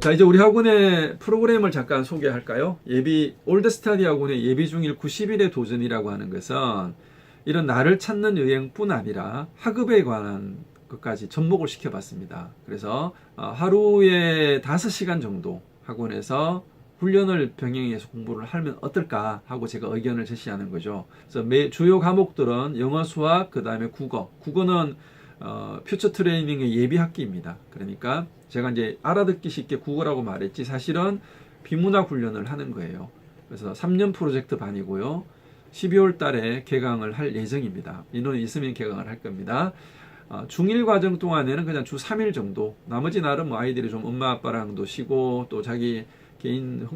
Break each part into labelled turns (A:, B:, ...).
A: 자, 이제 우리 학원의 프로그램을 잠깐 소개할까요? 올드스타디 학원의 예비 중일 90일의 도전이라고 하는 것은 이런 나를 찾는 여행뿐 아니라 학업에 관한 것까지 접목을 시켜봤습니다. 그래서 하루에 5시간 정도 학원에서 훈련을 병행해서 공부를 하면 어떨까 하고 제가 의견을 제시하는 거죠. 그래서 주요 과목들은 영어, 수학, 그 다음에 국어. 국어는 퓨처 트레이닝의 예비 학기입니다. 그러니까 제가 이제 알아듣기 쉽게 국어라고 말했지 사실은 비문학 훈련을 하는 거예요. 그래서 3년 프로젝트 반이고요. 12월 달에 개강을 할 예정입니다. 인원이 있으면 개강을 할 겁니다. 중1 과정 동안에는 그냥 주 3일 정도, 나머지 날은 뭐 아이들이 좀 엄마 아빠랑도 쉬고 또 자기 개인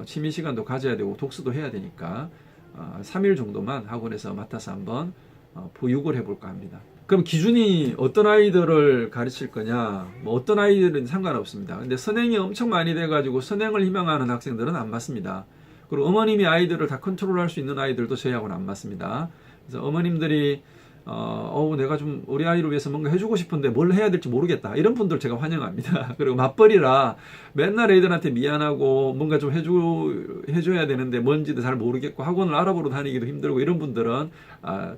A: 취미 시간도 가져야 되고 독서도 해야 되니까 3일 정도만 학원에서 맡아서 한번 보육을 해볼까 합니다. 그럼 기준이 어떤 아이들을 가르칠 거냐, 뭐 어떤 아이들은 상관없습니다. 근데 선행이 엄청 많이 돼가지고 선행을 희망하는 학생들은 안 맞습니다. 그리고 어머님이 아이들을 다 컨트롤할 수 있는 아이들도 저희하고는 안 맞습니다. 그래서 어머님들이 내가 좀 우리 아이를 위해서 뭔가 해주고 싶은데 뭘 해야 될지 모르겠다, 이런 분들 제가 환영합니다. 그리고 맞벌이라 맨날 애들한테 미안하고 뭔가 좀 해줘야 되는데 뭔지도 잘 모르겠고 학원을 알아보러 다니기도 힘들고 이런 분들은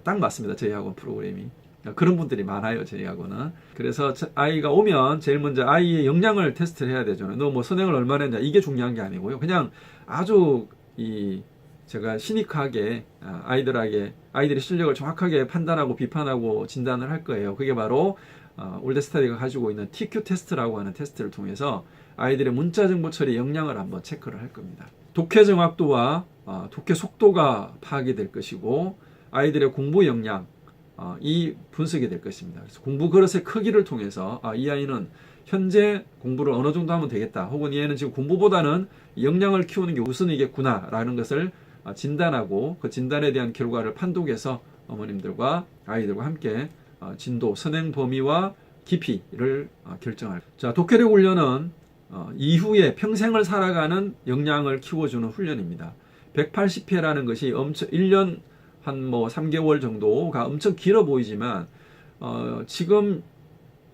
A: 딱 맞습니다. 저희 학원 프로그램이. 그런 분들이 많아요, 저희 학원은. 그래서 아이가 오면 제일 먼저 아이의 역량을 테스트를 해야 되잖아요. 너 뭐 선행을 얼마나 했냐, 이게 중요한 게 아니고요. 그냥 아주 제가 시니크하게 아이들의 실력을 정확하게 판단하고 비판하고 진단을 할 거예요. 그게 바로 올드스타디가 가지고 있는 TQ 테스트라고 하는 테스트를 통해서 아이들의 문자 정보 처리 역량을 한번 체크를 할 겁니다. 독해 정확도와 독해 속도가 파악이 될 것이고 아이들의 공부 역량 이 분석이 될 것입니다. 그래서 공부 그릇의 크기를 통해서 이 아이는 현재 공부를 어느 정도 하면 되겠다, 혹은 얘는 지금 공부보다는 역량을 키우는 게 우선이겠구나 라는 것을 진단하고 그 진단에 대한 결과를 판독해서 어머님들과 아이들과 함께 진도, 선행 범위와 깊이를 결정할. 자, 독해력 훈련은 이후에 평생을 살아가는 역량을 키워주는 훈련입니다. 180회라는 것이 엄청 1년 한 3개월 정도가 엄청 길어 보이지만 지금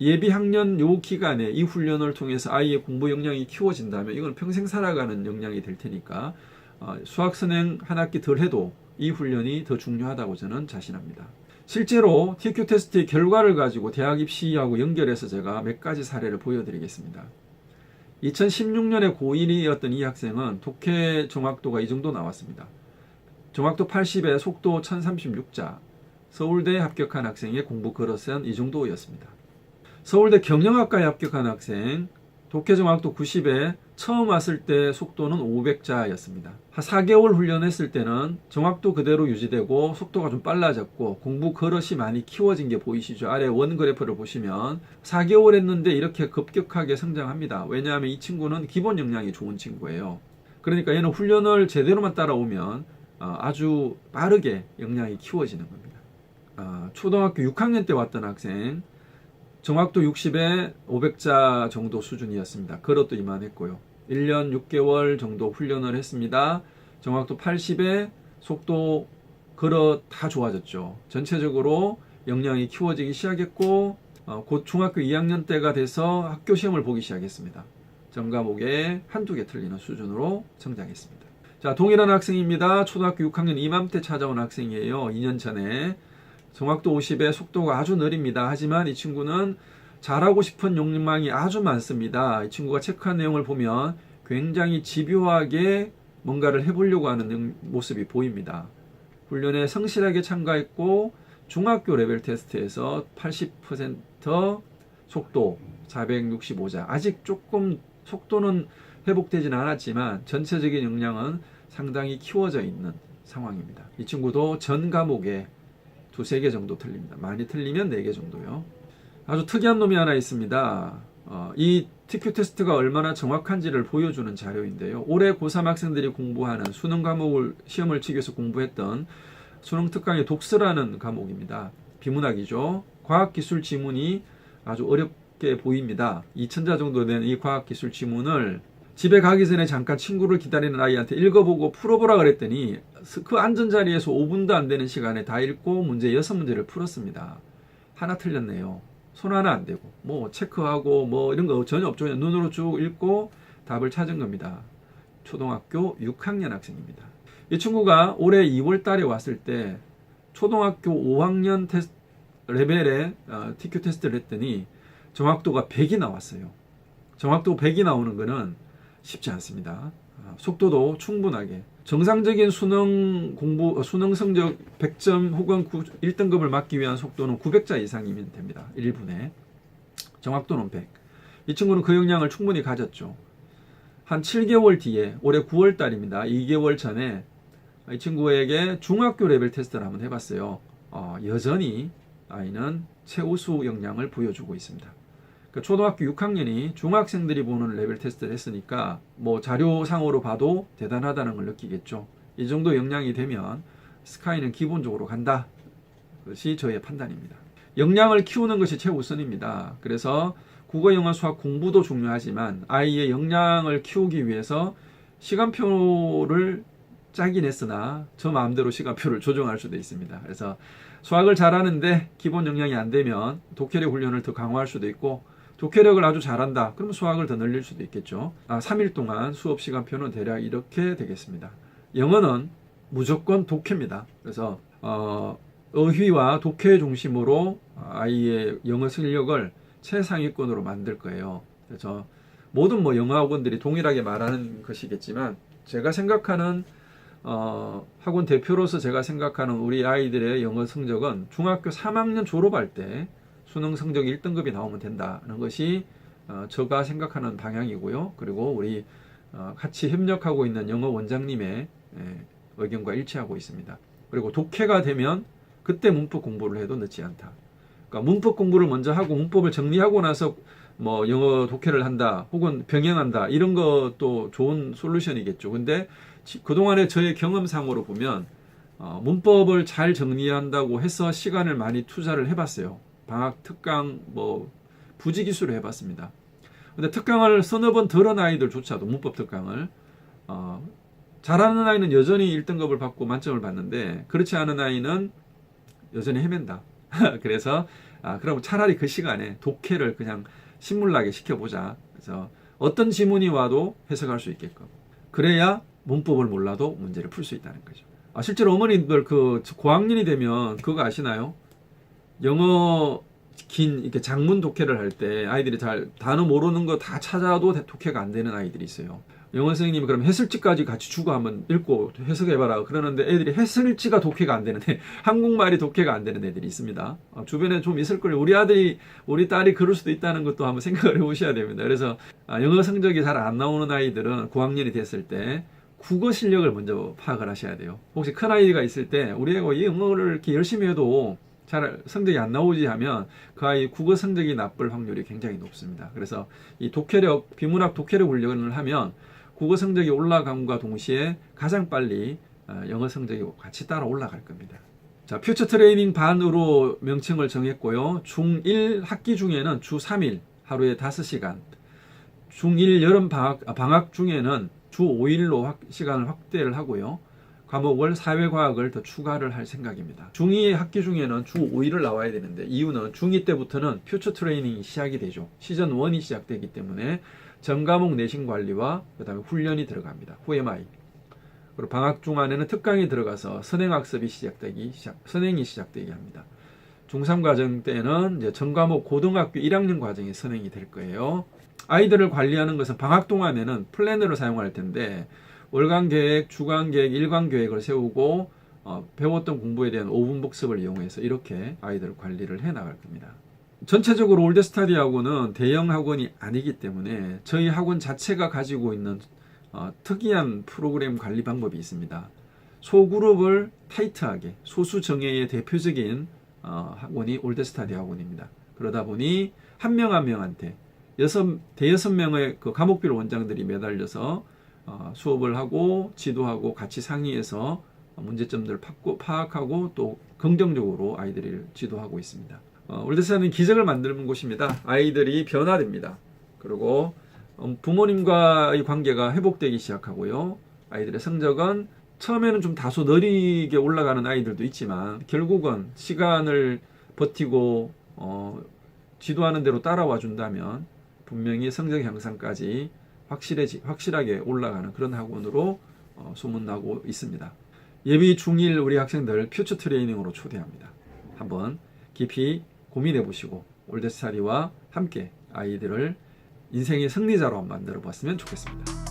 A: 예비 학년 요 기간에 이 훈련을 통해서 아이의 공부 역량이 키워진다면 이건 평생 살아가는 역량이 될 테니까 수학 선행 한 학기 덜 해도 이 훈련이 더 중요하다고 저는 자신합니다. 실제로 TQ 테스트의 결과를 가지고 대학 입시하고 연결해서 제가 몇 가지 사례를 보여드리겠습니다. 2016년에 고1이었던 이 학생은 독해 정확도가 이 정도 나왔습니다. 정확도 80에 속도 1036자, 서울대에 합격한 학생의 공부 그릇은 이 정도였습니다. 서울대 경영학과에 합격한 학생, 독해 정확도 90에 처음 왔을 때 속도는 500자였습니다. 한 4개월 훈련했을 때는 정확도 그대로 유지되고 속도가 좀 빨라졌고 공부 그릇이 많이 키워진 게 보이시죠? 아래 원 그래프를 보시면 4개월 했는데 이렇게 급격하게 성장합니다. 왜냐하면 이 친구는 기본 역량이 좋은 친구예요. 그러니까 얘는 훈련을 제대로만 따라오면 아주 빠르게 역량이 키워지는 겁니다. 초등학교 6학년 때 왔던 학생, 정확도 60에 500자 정도 수준이었습니다. 그릇도 이만했고요. 1년 6개월 정도 훈련을 했습니다. 정확도 80에 속도, 그릇 다 좋아졌죠. 전체적으로 역량이 키워지기 시작했고 곧 중학교 2학년 때가 돼서 학교 시험을 보기 시작했습니다. 전 과목에 한두 개 틀리는 수준으로 성장했습니다. 자, 동일한 학생입니다. 초등학교 6학년 이맘때 찾아온 학생이에요. 2년 전에. 정확도 50에 속도가 아주 느립니다. 하지만 이 친구는 잘하고 싶은 욕망이 아주 많습니다. 이 친구가 체크한 내용을 보면 굉장히 집요하게 뭔가를 해보려고 하는 모습이 보입니다. 훈련에 성실하게 참가했고 중학교 레벨 테스트에서 80% 속도 465자, 아직 조금 속도는 회복되지는 않았지만 전체적인 역량은 상당히 키워져 있는 상황입니다. 이 친구도 전 과목에 2-3개 정도 틀립니다. 많이 틀리면 4개 정도요. 아주 특이한 놈이 하나 있습니다. 이 TQ 테스트가 얼마나 정확한지를 보여주는 자료인데요. 올해 고3 학생들이 공부하는 수능 과목을 시험을 치기 위해서 공부했던 수능 특강의 독서라는 과목입니다. 비문학이죠. 과학기술 지문이 아주 어렵게 보입니다. 2000자 정도 되는 이 과학기술 지문을 집에 가기 전에 잠깐 친구를 기다리는 아이한테 읽어보고 풀어보라 그랬더니 그 앉은 자리에서 5분도 안 되는 시간에 다 읽고 문제 6문제를 풀었습니다. 하나 틀렸네요. 손 하나 안 대고 체크하고 이런 거 전혀 없죠. 그냥 눈으로 쭉 읽고 답을 찾은 겁니다. 초등학교 6학년 학생입니다. 이 친구가 올해 2월 달에 왔을 때 초등학교 5학년 레벨의 TQ 테스트를 했더니 정확도가 100이 나왔어요. 정확도 100이 나오는 것은 쉽지 않습니다. 속도도 충분하게 정상적인 수능 성적 100점 혹은 1등급을 맞기 위한 속도는 900자 이상이면 됩니다. 1분에. 정확도는 100. 이 친구는 그 역량을 충분히 가졌죠. 한 7개월 뒤에 올해 9월 달입니다. 2개월 전에 이 친구에게 중학교 레벨 테스트를 한번 해봤어요. 여전히 아이는 최우수 역량을 보여주고 있습니다. 그러니까 초등학교 6학년이 중학생들이 보는 레벨 테스트를 했으니까 뭐 자료상으로 봐도 대단하다는 걸 느끼겠죠. 이 정도 역량이 되면 스카이는 기본적으로 간다. 그것이 저의 판단입니다. 역량을 키우는 것이 최우선입니다. 그래서 국어, 영어, 수학 공부도 중요하지만 아이의 역량을 키우기 위해서 시간표를 짜긴 했으나 저 마음대로 시간표를 조정할 수도 있습니다. 그래서 수학을 잘하는데 기본 역량이 안 되면 독해력 훈련을 더 강화할 수도 있고 독해력을 아주 잘한다. 그러면 수학을 더 늘릴 수도 있겠죠. 3일 동안 수업 시간표는 대략 이렇게 되겠습니다. 영어는 무조건 독해입니다. 그래서 어휘와 독해 중심으로 아이의 영어 실력을 최상위권으로 만들 거예요. 그래서 모든 영어 학원들이 동일하게 말하는 것이겠지만 제가 생각하는 학원 대표로서 제가 생각하는 우리 아이들의 영어 성적은 중학교 3학년 졸업할 때 수능 성적 1등급이 나오면 된다는 것이 제가 생각하는 방향이고요. 그리고 우리 같이 협력하고 있는 영어 원장님의 의견과 일치하고 있습니다. 그리고 독해가 되면 그때 문법 공부를 해도 늦지 않다. 그러니까 문법 공부를 먼저 하고 문법을 정리하고 나서 영어 독해를 한다 혹은 병행한다 이런 것도 좋은 솔루션이겠죠. 근데 그동안의 저의 경험상으로 보면 문법을 잘 정리한다고 해서 시간을 많이 투자를 해봤어요. 방학 특강 부지기수로 해봤습니다. 근데 특강을 서너 번 들은 아이들조차도 문법 특강을 잘하는 아이는 여전히 1등급을 받고 만점을 받는데 그렇지 않은 아이는 여전히 헤맨다. 그래서 그럼 차라리 그 시간에 독해를 그냥 신물나게 시켜보자. 그래서 어떤 지문이 와도 해석할 수 있게끔. 그래야 문법을 몰라도 문제를 풀 수 있다는 거죠. 실제로 어머님들 고학년이 되면 그거 아시나요? 영어 이렇게 장문 독해를 할 때 아이들이 잘 단어 모르는 거 다 찾아도 독해가 안 되는 아이들이 있어요. 영어 선생님이 그럼 해설지까지 같이 주고 한번 읽고 해석해봐라 그러는데 애들이 해설지가 독해가 안 되는데 한국말이 독해가 안 되는 애들이 있습니다. 주변에 좀 있을 거예요. 우리 딸이 그럴 수도 있다는 것도 한번 생각을 해보셔야 됩니다. 그래서 영어 성적이 잘 안 나오는 아이들은 고학년이 됐을 때 국어 실력을 먼저 파악을 하셔야 돼요. 혹시 큰 아이가 있을 때 우리 애가 이 영어를 이렇게 열심히 해도 잘 성적이 안 나오지 하면 그 아이 국어 성적이 나쁠 확률이 굉장히 높습니다. 그래서 이 독해력, 비문학 독해력 훈련을 하면 국어 성적이 올라감과 동시에 가장 빨리 영어 성적이 같이 따라 올라갈 겁니다. 자, 퓨처 트레이닝 반으로 명칭을 정했고요. 중1 학기 중에는 주 3일, 하루에 5시간. 중1 여름 방학 중에는 주 5일로 시간을 확대를 하고요. 과목을 사회과학을 더 추가를 할 생각입니다. 중2 학기 중에는 주 5일을 나와야 되는데 이유는 중2 때부터는 퓨처 트레이닝이 시작이 되죠. 시즌 1이 시작되기 때문에 전과목 내신 관리와 그 다음에 훈련이 들어갑니다. 후MI. 그리고 방학 중간에는 특강이 들어가서 선행학습이 선행이 시작되게 합니다. 중3 과정 때는 이제 전과목 고등학교 1학년 과정이 선행이 될 거예요. 아이들을 관리하는 것은 방학 동안에는 플래너를 사용할 텐데 월간 계획, 주간 계획, 일간 계획을 세우고 배웠던 공부에 대한 5분 복습을 이용해서 이렇게 아이들 관리를 해 나갈 겁니다. 전체적으로 올드스타디 학원은 대형 학원이 아니기 때문에 저희 학원 자체가 가지고 있는 특이한 프로그램 관리 방법이 있습니다. 소그룹을 타이트하게 소수 정예의 대표적인 학원이 올드스타디 학원입니다. 그러다 보니 한 명 한 명한테 대여섯 명의 그 과목별 원장들이 매달려서 수업을 하고 지도하고 같이 상의해서 문제점들을 파악하고 또 긍정적으로 아이들을 지도하고 있습니다. 올드스타디는 기적을 만드는 곳입니다. 아이들이 변화됩니다. 그리고 부모님과의 관계가 회복되기 시작하고요. 아이들의 성적은 처음에는 좀 다소 느리게 올라가는 아이들도 있지만 결국은 시간을 버티고 지도하는 대로 따라와 준다면 분명히 성적 향상까지 확실하게 올라가는 그런 학원으로 소문나고 있습니다. 예비 중1 우리 학생들 퓨처 트레이닝으로 초대합니다. 한번 깊이 고민해 보시고 올드스타디와 함께 아이들을 인생의 승리자로 만들어 봤으면 좋겠습니다.